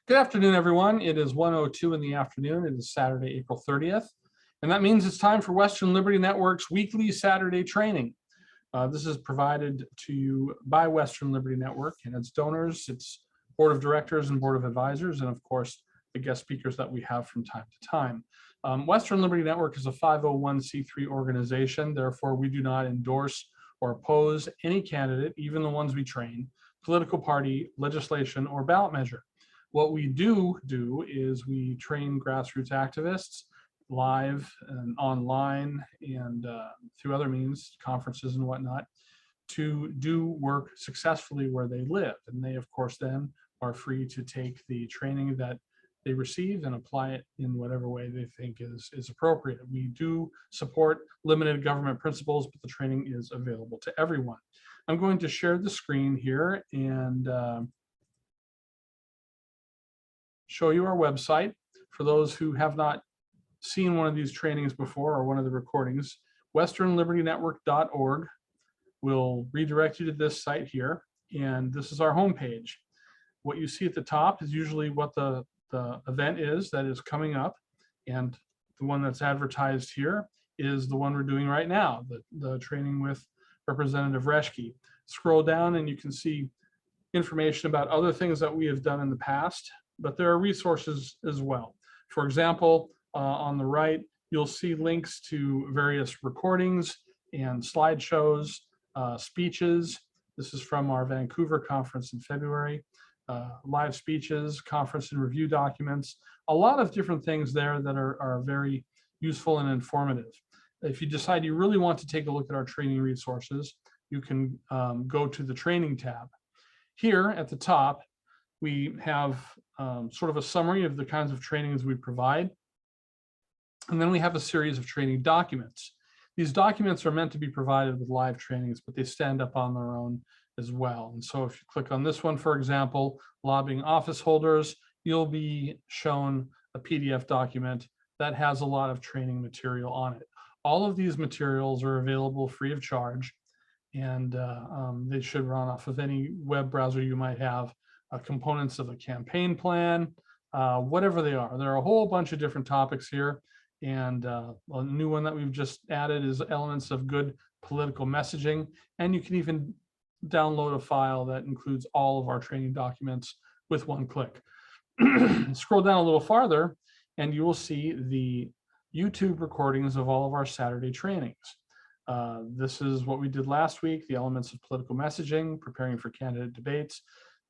Good afternoon, everyone. It is 1:02 in the afternoon. It is Saturday, April 30th. And that means it's time for Western Liberty Network's weekly Saturday training. This is provided to you by Western Liberty Network and its donors, its board of directors and board of advisors, and of course, the guest speakers that we have from time to time. Western Liberty Network is a 501c3 organization. Therefore, we do not endorse or oppose any candidate, even the ones we train, political party, legislation, or ballot measure. What we do is we train grassroots activists live and online and through other means, conferences and whatnot, to do work successfully where they live. And they, of course, then are free to take the training that they receive and apply it in whatever way they think is appropriate. We do support limited government principles, but the training is available to everyone. I'm going to share the screen here and show you our website. For those who have not seen one of these trainings before or one of the recordings, westernlibertynetwork.org will redirect you to this site here. And this is our homepage. What you see at the top is usually what the event is that is coming up. And the one that's advertised here is the one we're doing right now, the training with Representative Reschke. Scroll down and you can see information about other things that we have done in the past, but there are resources as well. For example, on the right, you'll see links to various recordings and slideshows, speeches. This is from our Vancouver conference in February, live speeches, conference and review documents, a lot of different things there that are very useful and informative. If you decide you really want to take a look at our training resources, you can go to the training tab. Here at the top, we have sort of a summary of the kinds of trainings we provide. And then we have a series of training documents. These documents are meant to be provided with live trainings, but they stand up on their own as well. And so if you click on this one, for example, lobbying office holders, you'll be shown a PDF document that has a lot of training material on it. All of these materials are available free of charge, and they should run off of any web browser you might have. Components of a campaign plan, whatever they are. There are a whole bunch of different topics here. And a new one that we've just added is elements of good political messaging. And you can even download a file that includes all of our training documents with one click. Scroll down a little farther and you will see the YouTube recordings of all of our Saturday trainings. This is what we did last week, the elements of political messaging, preparing for candidate debates.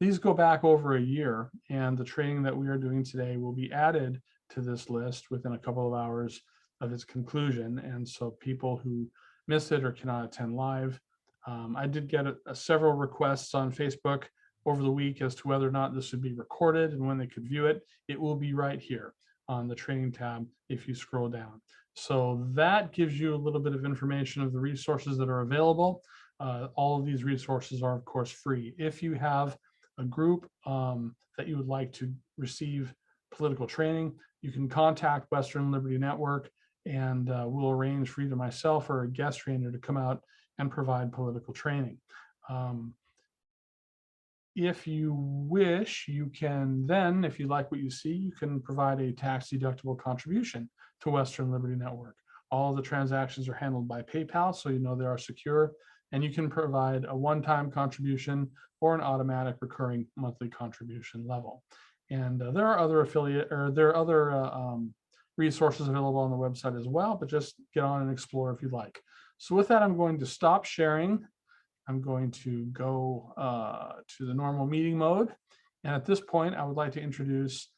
These go back over a year, and the training that we are doing today will be added to this list within a couple of hours of its conclusion. And so people who missed it or cannot attend live, I did get several requests on Facebook over the week as to whether or not this would be recorded and when they could view it. It will be right here on the training tab if you scroll down. So that gives you a little bit of information of the resources that are available. All of these resources are, of course, free. If you have a group that you would like to receive political training, you can contact Western Liberty Network and we'll arrange for either myself or a guest trainer to come out and provide political training. If you wish, you can then, if you like what you see, you can provide a tax-deductible contribution to Western Liberty Network. All of the transactions are handled by PayPal, so you know they are secure. And you can provide a one-time contribution or an automatic recurring monthly contribution level. And there are other resources available on the website as well, but just get on and explore if you'd like. So with that, I'm going to stop sharing. I'm going to go to the normal meeting mode. And at this point, I would like to introduce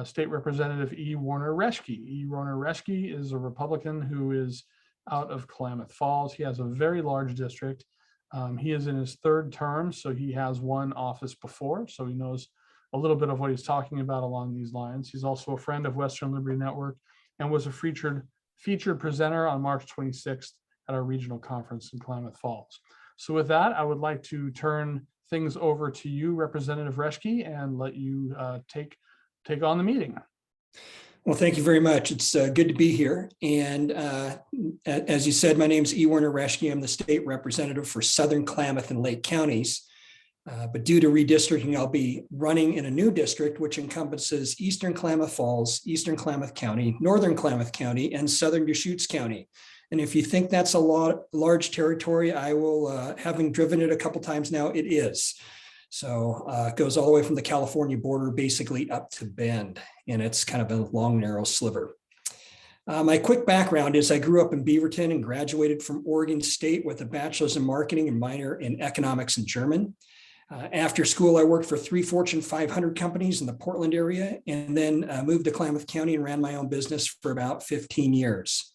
State Representative E. Werner Reschke. E. Werner Reschke is a Republican who is out of Klamath Falls. He has a very large district. He is in his third term, so he has one office before, so he knows a little bit of what he's talking about along these lines. He's also a friend of Western Liberty Network and was a featured presenter on March 26th at our regional conference in Klamath Falls. So with that, I would like to turn things over to you, Representative Reschke, and let you take on the meeting. Well, thank you very much. It's good to be here. And as you said, my name is E. Werner Reschke. I'm the state representative for Southern Klamath and Lake counties. But due to redistricting, I'll be running in a new district, which encompasses Eastern Klamath Falls, Eastern Klamath County, Northern Klamath County, and Southern Deschutes County. And if you think that's a large territory, I will, having driven it a couple times now, it is. So it goes all the way from the California border, basically up to Bend, and it's kind of a long, narrow sliver. My quick background is I grew up in Beaverton and graduated from Oregon State with a bachelor's in marketing and minor in economics and German. After school, I worked for 3 Fortune 500 companies in the Portland area, and then moved to Klamath County and ran my own business for about 15 years.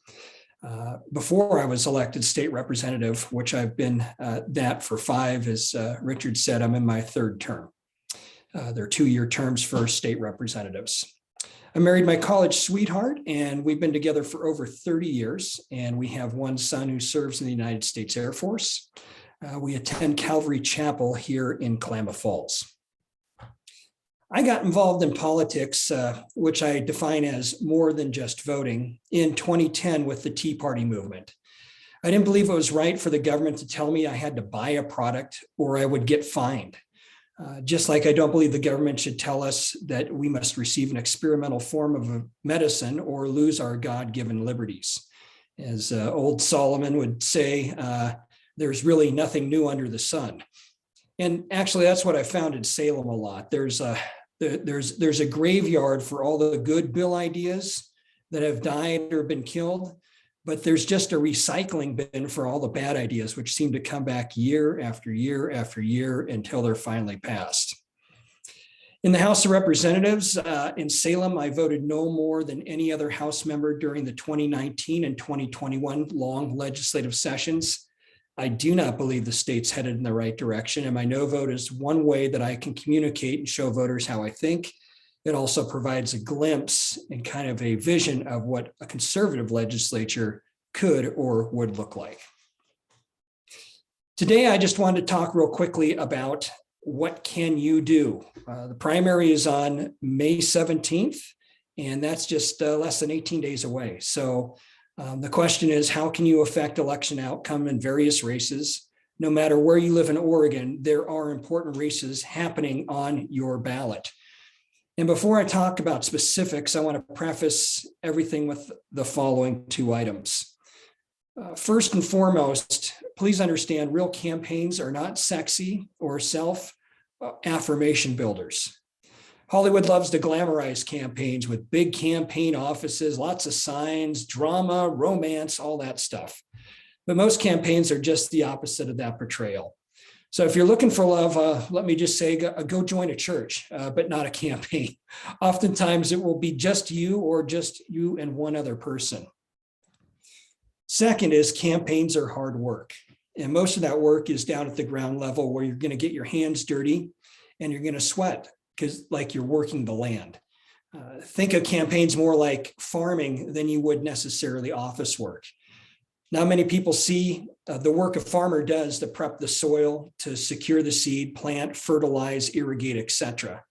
Before I was elected state representative, which I've been that for 5, as Richard said, I'm in my 3rd term. They're 2-year terms for state representatives. I married my college sweetheart, and we've been together for over 30 years, and we have 1 son who serves in the United States Air Force. We attend Calvary Chapel here in Klamath Falls. I got involved in politics, which I define as more than just voting, in 2010 with the Tea Party movement. I didn't believe it was right for the government to tell me I had to buy a product or I would get fined. Just like I don't believe the government should tell us that we must receive an experimental form of medicine or lose our God-given liberties. As old Solomon would say, there's really nothing new under the sun. And actually, that's what I found in Salem a lot. There's a graveyard for all the good bill ideas that have died or been killed, but there's just a recycling bin for all the bad ideas, which seem to come back year after year after year until they're finally passed. In the House of Representatives in Salem, I voted no more than any other House member during the 2019 and 2021 long legislative sessions. I do not believe the state's headed in the right direction, and my no vote is one way that I can communicate and show voters how I think. It also provides a glimpse and kind of a vision of what a conservative legislature could or would look like. Today, I just wanted to talk real quickly about what can you do. The primary is on May 17th, and that's just less than 18 days away. So the question is, how can you affect election outcome in various races? No matter where you live in Oregon, there are important races happening on your ballot. And before I talk about specifics, I want to preface everything with the following 2 items. First and foremost, please understand real campaigns are not sexy or self-affirmation builders. Hollywood loves to glamorize campaigns with big campaign offices, lots of signs, drama, romance, all that stuff. But most campaigns are just the opposite of that portrayal. So if you're looking for love, let me just say, go join a church, but not a campaign. Oftentimes it will be just you or just you and one other person. Second is campaigns are hard work. And most of that work is down at the ground level where you're going to get your hands dirty and you're going to sweat because like you're working the land. Think of campaigns more like farming than you would necessarily office work. Not many people see the work a farmer does to prep the soil, to secure the seed, plant, fertilize, irrigate, etc.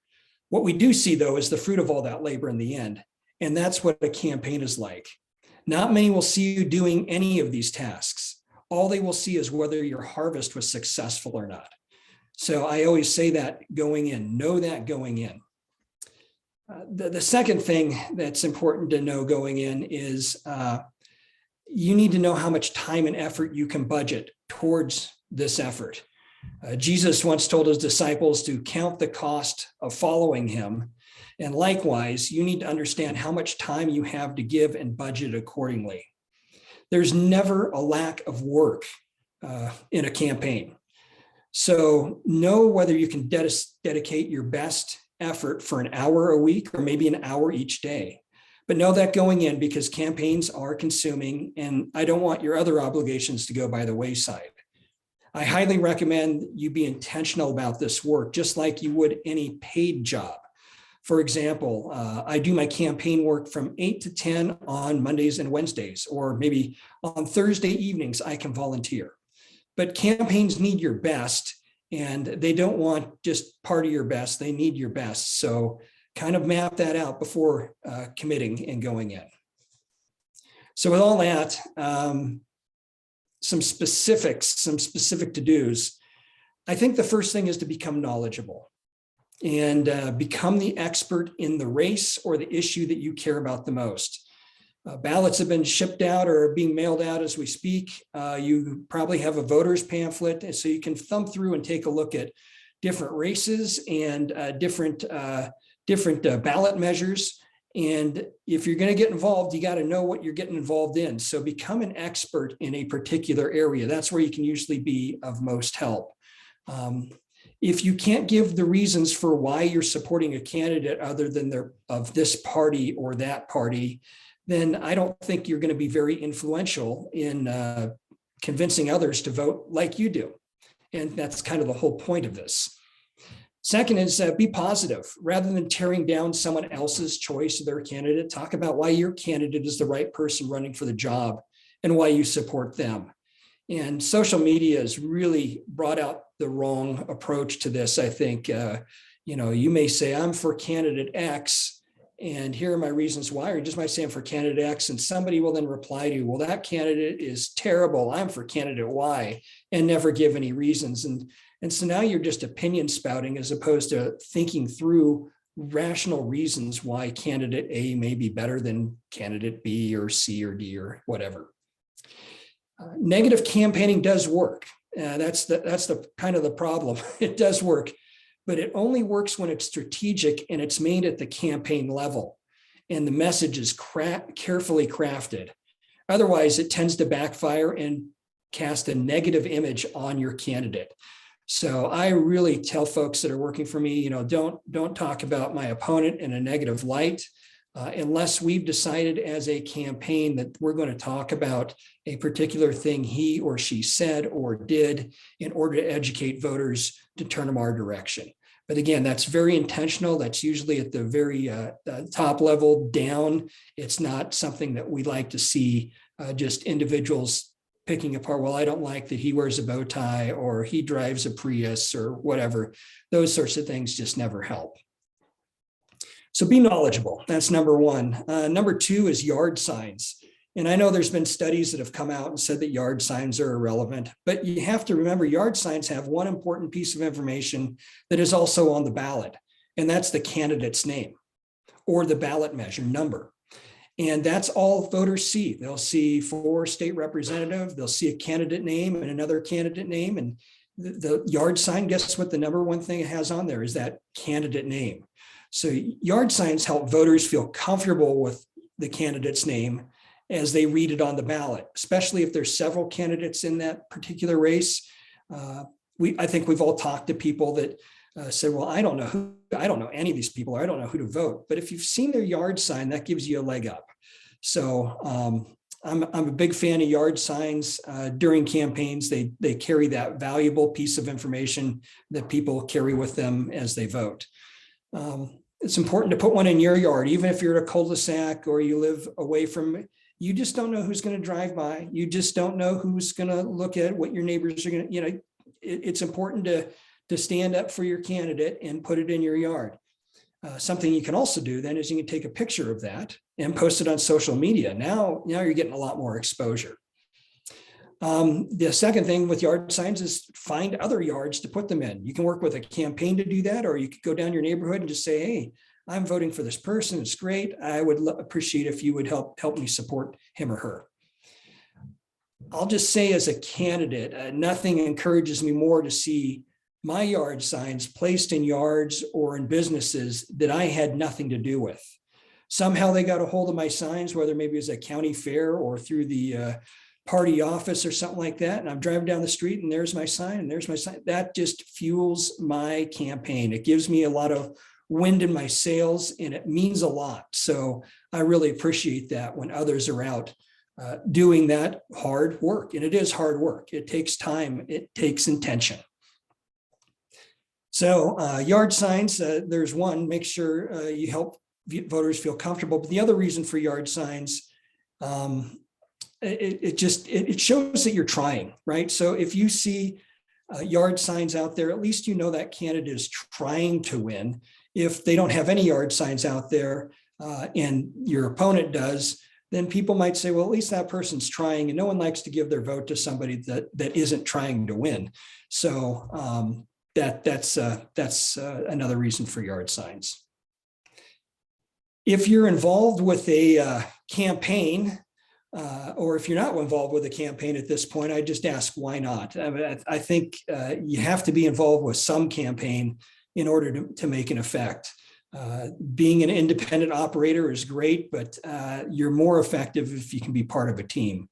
What we do see, though, is the fruit of all that labor in the end. And that's what a campaign is like. Not many will see you doing any of these tasks. All they will see is whether your harvest was successful or not. So I always say that going in, know that going in. The second thing that's important to know going in is you need to know how much time and effort you can budget towards this effort. Jesus once told his disciples to count the cost of following him. And likewise, you need to understand how much time you have to give and budget accordingly. There's never a lack of work in a campaign. So know whether you can dedicate your best effort for an hour a week or maybe an hour each day. But know that going in, because campaigns are consuming and I don't want your other obligations to go by the wayside. I highly recommend you be intentional about this work, just like you would any paid job. For example, I do my campaign work from 8 to 10 on Mondays and Wednesdays, or maybe on Thursday evenings, I can volunteer. But campaigns need your best, and they don't want just part of your best, they need your best. So kind of map that out before committing and going in. So with all that, some specific to-dos. I think the first thing is to become knowledgeable and become the expert in the race or the issue that you care about the most. Ballots have been shipped out or are being mailed out as we speak. You probably have a voter's pamphlet, and so you can thumb through and take a look at different races and different ballot measures. And if you're going to get involved, you got to know what you're getting involved in. So become an expert in a particular area. That's where you can usually be of most help. If you can't give the reasons for why you're supporting a candidate other than they're of this party or that party, then I don't think you're going to be very influential in convincing others to vote like you do. And that's kind of the whole point of this. Second is be positive. Rather than tearing down someone else's choice of their candidate, talk about why your candidate is the right person running for the job and why you support them. And social media has really brought out the wrong approach to this. I think, you may say, I'm for candidate X, and here are my reasons why, or you just might say I'm for candidate X, and somebody will then reply to you, well, that candidate is terrible, I'm for candidate Y, and never give any reasons. And so now you're just opinion spouting as opposed to thinking through rational reasons why candidate A may be better than candidate B or C or D or whatever. Negative campaigning does work. That's the kind of the problem. It does work, but it only works when it's strategic and it's made at the campaign level and the message is carefully crafted. Otherwise, it tends to backfire and cast a negative image on your candidate. So I really tell folks that are working for me, don't talk about my opponent in a negative light. Unless we've decided as a campaign that we're going to talk about a particular thing he or she said or did in order to educate voters to turn them our direction. But again, that's very intentional. That's usually at the very top level down. It's not something that we like to see just individuals picking apart. Well, I don't like that he wears a bow tie or he drives a Prius or whatever. Those sorts of things just never help. So be knowledgeable. That's number one. Number two is yard signs. And I know there's been studies that have come out and said that yard signs are irrelevant, but you have to remember yard signs have one important piece of information that is also on the ballot, and that's the candidate's name or the ballot measure number. And that's all voters see. They'll see for state representative, they'll see a candidate name and another candidate name. And the yard sign, guess what the number one thing it has on there is that candidate name. So yard signs help voters feel comfortable with the candidate's name as they read it on the ballot, especially if there's several candidates in that particular race. I think we've all talked to people that said, well, I don't know any of these people, or I don't know who to vote. But if you've seen their yard sign, that gives you a leg up. So I'm a big fan of yard signs during campaigns. They carry that valuable piece of information that people carry with them as they vote. It's important to put one in your yard, even if you're at a cul-de-sac or you live away from, you just don't know who's going to drive by. You just don't know who's going to look at what your neighbors are going to, it's important to stand up for your candidate and put it in your yard. Something you can also do then is you can take a picture of that and post it on social media. Now you're getting a lot more exposure. The second thing with yard signs is find other yards to put them in. You can work with a campaign to do that, or you could go down your neighborhood and just say, hey, I'm voting for this person. It's great. I would appreciate if you would help me support him or her. I'll just say as a candidate, nothing encourages me more to see my yard signs placed in yards or in businesses that I had nothing to do with. Somehow they got a hold of my signs, whether maybe it's a county fair or through the party office or something like that. And I'm driving down the street and there's my sign and there's my sign. That just fuels my campaign. It gives me a lot of wind in my sails and it means a lot. So I really appreciate that when others are out doing that hard work. And it is hard work. It takes time. It takes intention. So yard signs, there's one, make sure you help voters feel comfortable. But the other reason for yard signs, it shows that you're trying, right? So if you see yard signs out there, at least you know that candidate is trying to win. If they don't have any yard signs out there and your opponent does, then people might say, well, at least that person's trying, and no one likes to give their vote to somebody that isn't trying to win. So that's another reason for yard signs. If you're involved with a campaign, or if you're not involved with a campaign at this point, I just ask, why not? I think you have to be involved with some campaign in order to make an effect. Being an independent operator is great, but you're more effective if you can be part of a team.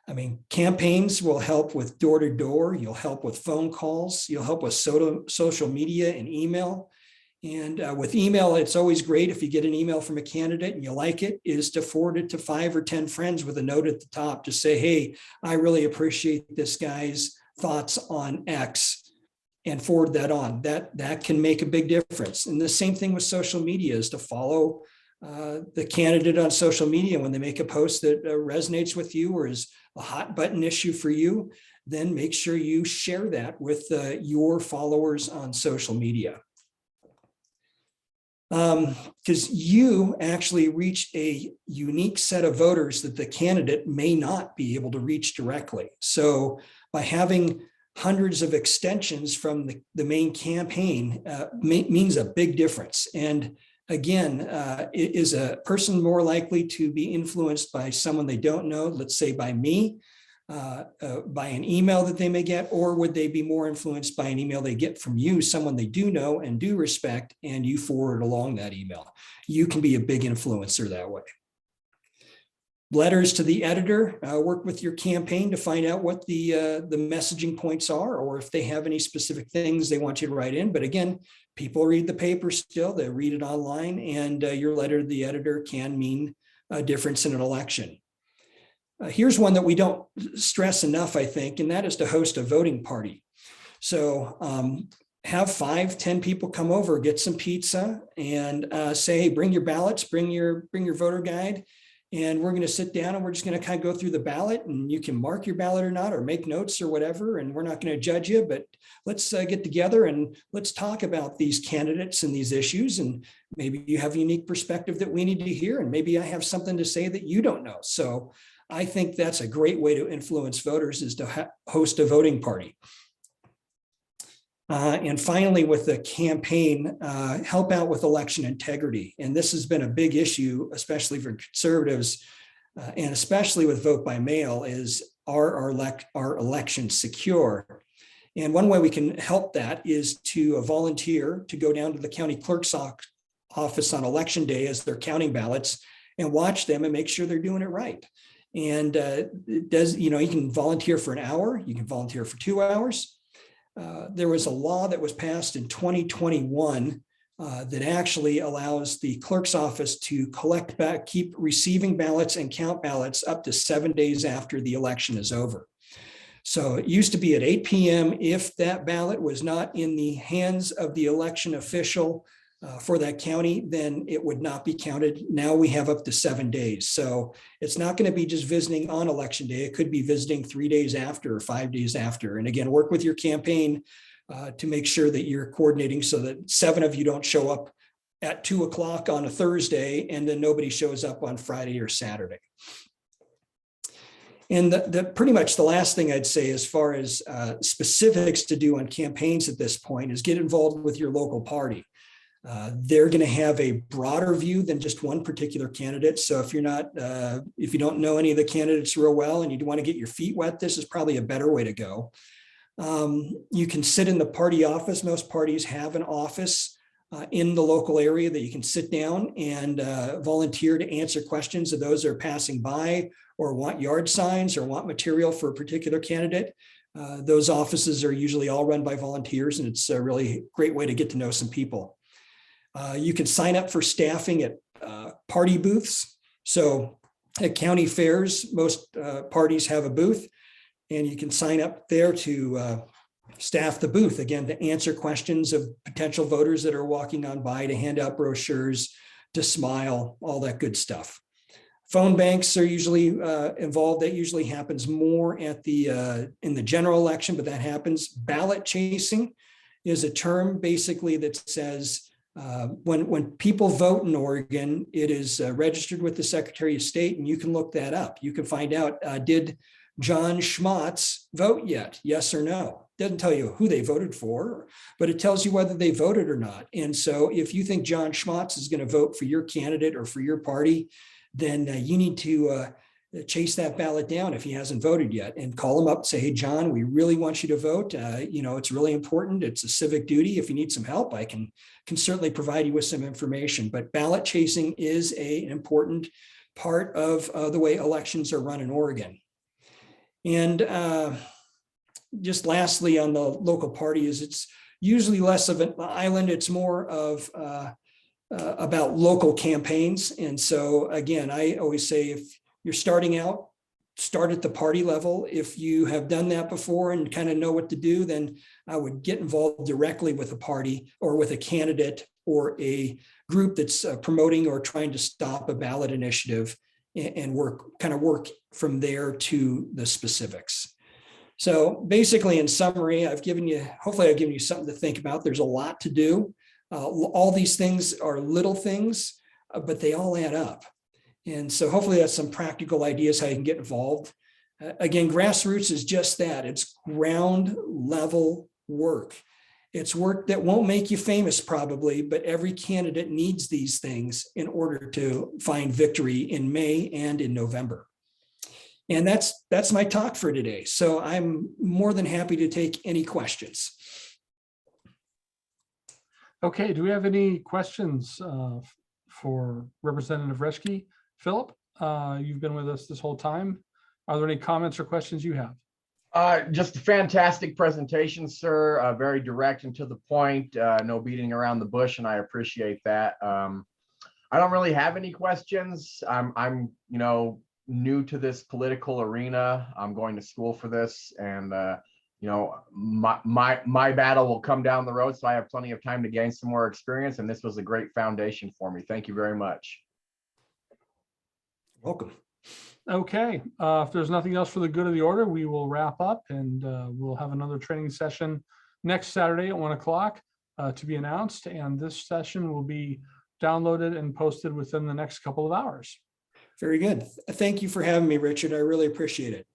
I mean, campaigns will help with door to door. You'll help with phone calls. You'll help with social media and email. And with email, it's always great if you get an email from a candidate and you like it, is to forward it to 5 or 10 friends with a note at the top to say, hey, I really appreciate this guy's thoughts on X, and forward that on. That can make a big difference. And the same thing with social media is to follow the candidate on social media. When they make a post that resonates with you or is a hot button issue for you, then make sure you share that with your followers on social media. Because you actually reach a unique set of voters that the candidate may not be able to reach directly. So by having hundreds of extensions from the main campaign means a big difference. And again, is a person more likely to be influenced by someone they don't know, let's say by me, by an email that they may get, or would they be more influenced by an email they get from you, someone they do know and do respect, and you forward along that email? You can be a big influencer that way. Letters to the editor, work with your campaign to find out what the messaging points are, or if they have any specific things they want you to write in. But again, people read the paper still, they read it online, and your letter to the editor can mean a difference in an election. Here's one that we don't stress enough, I think, and that is to host a voting party. So have 5, 10 people come over, get some pizza, and say, hey, bring your ballots, bring your voter guide, and we're going to sit down and we're just going to kind of go through the ballot, and you can mark your ballot or not, or make notes or whatever, and we're not going to judge you, but let's get together and let's talk about these candidates and these issues, and maybe you have a unique perspective that we need to hear, and maybe I have something to say that you don't know. So I think that's a great way to influence voters, is to host a voting party. And finally, with the campaign, help out with election integrity. And this has been a big issue, especially for conservatives, and especially with vote by mail, is our election secure? And one way we can help that is to volunteer to go down to the county clerk's office on election day as they're counting ballots and watch them and make sure they're doing it right. And it does, you can volunteer for an hour, you can volunteer for 2 hours. There was a law that was passed in 2021 that actually allows the clerk's office to keep receiving ballots and count ballots up to 7 days after the election is over. So it used to be at 8 p.m. If that ballot was not in the hands of the election official for that county, then it would not be counted. Now we have up to 7 days. So it's not going to be just visiting on election day. It could be visiting 3 days after or 5 days after. And again, work with your campaign to make sure that you're coordinating so that 7 of you don't show up at 2 o'clock on a Thursday and then nobody shows up on Friday or Saturday. And pretty much the last thing I'd say as far as specifics to do on campaigns at this point is get involved with your local party. They're going to have a broader view than just one particular candidate. So if you don't know any of the candidates real well and you want to get your feet wet, this is probably a better way to go. You can sit in the party office. Most parties have an office in the local area that you can sit down and volunteer to answer questions of those that are passing by or want yard signs or want material for a particular candidate. Those offices are usually all run by volunteers, and it's a really great way to get to know some people. You can sign up for staffing at party booths. So at county fairs, most parties have a booth, and you can sign up there to staff the booth, again, to answer questions of potential voters that are walking on by, to hand out brochures, to smile, all that good stuff. Phone banks are usually involved. That usually happens more at in the general election, but that happens. Ballot chasing is a term basically that says When people vote in Oregon, it is registered with the Secretary of State, and you can look that up. You can find out, did John Schmatz vote yet? Yes or no? Doesn't tell you who they voted for, but it tells you whether they voted or not. And so if you think John Schmatz is going to vote for your candidate or for your party, then you need to chase that ballot down if he hasn't voted yet, and call him up and say, hey, John, we really want you to vote. It's really important. It's a civic duty. If you need some help, I can certainly provide you with some information. But ballot chasing is an important part of the way elections are run in Oregon. And just lastly, on the local parties, it's usually less of an island. It's more of about local campaigns. And so again, I always say, if you're starting out, start at the party level. If you have done that before and kind of know what to do, then I would get involved directly with a party or with a candidate or a group that's promoting or trying to stop a ballot initiative, and work from there to the specifics. So basically, in summary, hopefully I've given you something to think about. There's a lot to do. All these things are little things, but they all add up. And so hopefully that's some practical ideas how you can get involved. Again, grassroots is just that. It's ground level work. It's work that won't make you famous probably, but every candidate needs these things in order to find victory in May and in November. And that's my talk for today. So I'm more than happy to take any questions. Okay, do we have any questions for Representative Reschke? Philip, you've been with us this whole time. Are there any comments or questions you have? Just a fantastic presentation, sir. Very direct and to the point. No beating around the bush, and I appreciate that. I don't really have any questions. I'm new to this political arena. I'm going to school for this, and my battle will come down the road, so I have plenty of time to gain some more experience. And this was a great foundation for me. Thank you very much. Welcome. Okay, if there's nothing else for the good of the order, we will wrap up, and we'll have another training session next Saturday at 1 o'clock to be announced. And this session will be downloaded and posted within the next couple of hours. Very good. Thank you for having me, Richard. I really appreciate it.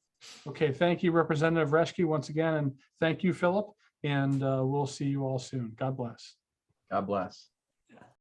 Okay, thank you, Representative Reschke, once again, and thank you, Philip, and we'll see you all soon. God bless. God bless.